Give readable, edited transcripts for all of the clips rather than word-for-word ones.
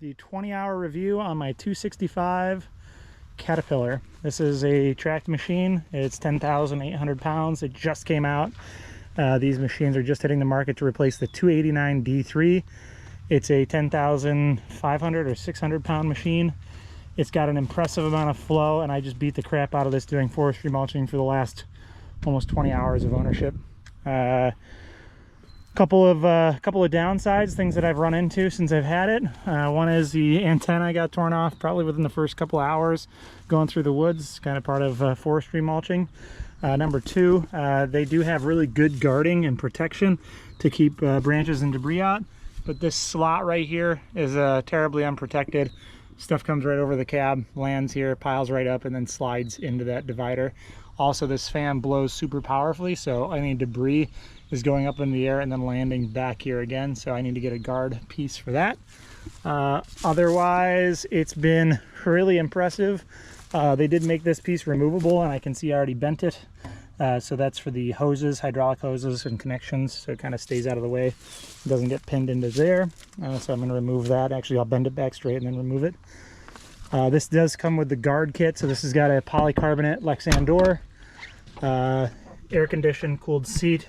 the 20-hour review on my 265 Caterpillar. This is a tracked machine. It's 10,800 pounds. It just came out. These machines are just hitting the market to replace the 289 D3. It's a 10,500 or 600 pound machine. It's got an impressive amount of flow, and I just beat the crap out of this doing forestry mulching for the last almost 20 hours of ownership. Couple of downsides, things that I've run into since I've had it. One is the antenna got torn off probably within the first couple hours going through the woods, kind of part of forestry mulching. Number two, they do have really good guarding and protection to keep branches and debris out, but this slot right here is terribly unprotected. Stuff comes right over the cab, lands here, piles right up, and then slides into that divider. Also, this fan blows super powerfully, so any debris is going up in the air and then landing back here again, so I need to get a guard piece for that. Otherwise, it's been really impressive. They did make this piece removable, and I can see I already bent it. So that's for the hoses, hydraulic hoses and connections, so it kind of stays out of the way. It doesn't get pinned into there. So I'm going to remove that. Actually, I'll bend it back straight and then remove it. This does come with the guard kit, so this has got a polycarbonate Lexan door, air conditioned cooled seat,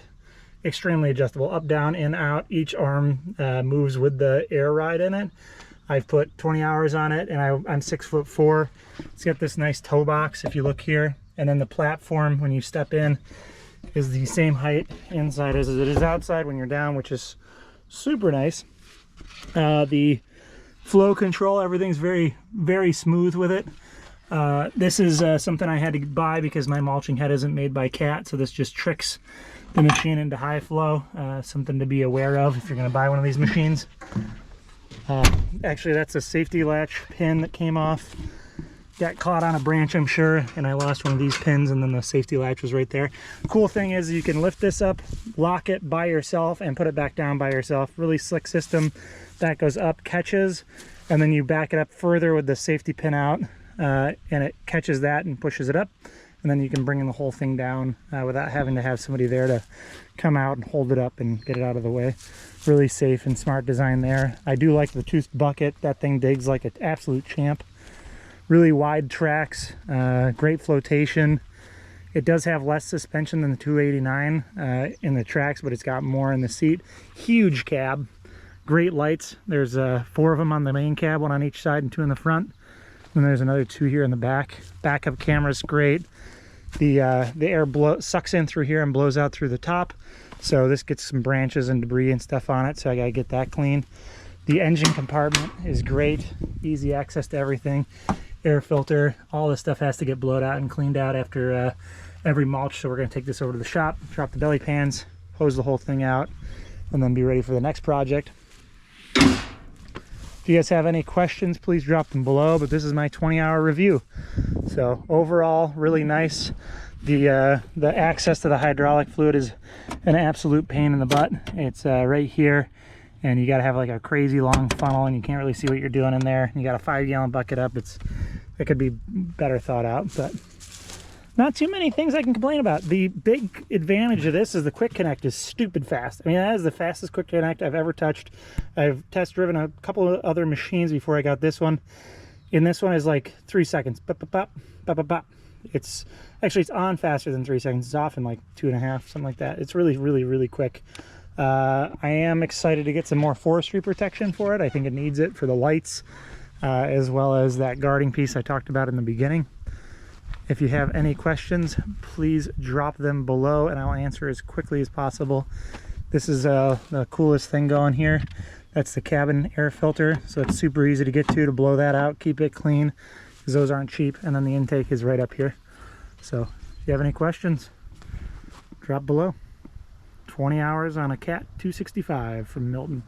extremely adjustable, up, down, in, out. Each arm moves with the air ride in it. I've put 20 hours on it, and I'm 6'4". It's got this nice toe box if you look here, and then the platform when you step in is the same height inside as it is outside when you're down, which is super nice. The flow control, everything's very smooth with it. This is something I had to buy because my mulching head isn't made by Cat, so this just tricks the machine into high flow. Something to be aware of if you're going to buy one of these machines. Actually, that's a safety latch pin that came off. Got caught on a branch, I'm sure, and I lost one of these pins, and then the safety latch was right there. Cool thing is you can lift this up, lock it by yourself, and put it back down by yourself. Really slick system. That goes up, catches, and then you back it up further with the safety pin out, and it catches that and pushes it up, and then you can bring the whole thing down without having to have somebody there to come out and hold it up and get it out of the way. Really safe and smart design there. I do like the toothed bucket. That thing digs like an absolute champ. Really wide tracks, great flotation. It does have less suspension than the 289 in the tracks, but it's got more in the seat. Huge cab, great lights. There's 4 of them on the main cab, 1 on each side and 2 in the front. And there's another 2 here in the back. Backup camera's great. The air sucks in through here and blows out through the top. So this gets some branches and debris and stuff on it, so I gotta get that clean. The engine compartment is great, easy access to everything. Air filter, all this stuff has to get blowed out and cleaned out after every mulch, so we're going to take this over to the shop, drop the belly pans, hose the whole thing out, and then be ready for the next project. If you guys have any questions, please drop them below, but this is my 20-hour review. So overall, really nice. The access to the hydraulic fluid is an absolute pain in the butt. It's right here, and you got to have like a crazy long funnel, and you can't really see what you're doing in there. You got a 5-gallon bucket up. It could be better thought out, but not too many things I can complain about. The big advantage of this is the quick connect is stupid fast. I mean, that is the fastest quick connect I've ever touched. I've test driven a couple of other machines before I got this one. And this one is like 3 seconds. Bop, bop, bop, bop, bop, bop. It's on faster than 3 seconds. It's off in like 2.5, something like that. It's really quick. I am excited to get some more forestry protection for it. I think it needs it for the lights, as well as that guarding piece I talked about in the beginning. If you have any questions, please drop them below and I'll answer as quickly as possible. This is the coolest thing going here. That's the cabin air filter, so it's super easy to get to blow that out, keep it clean, because those aren't cheap. And then the intake is right up here. So if you have any questions, drop below. 20 hours on a Cat 265 from Milton.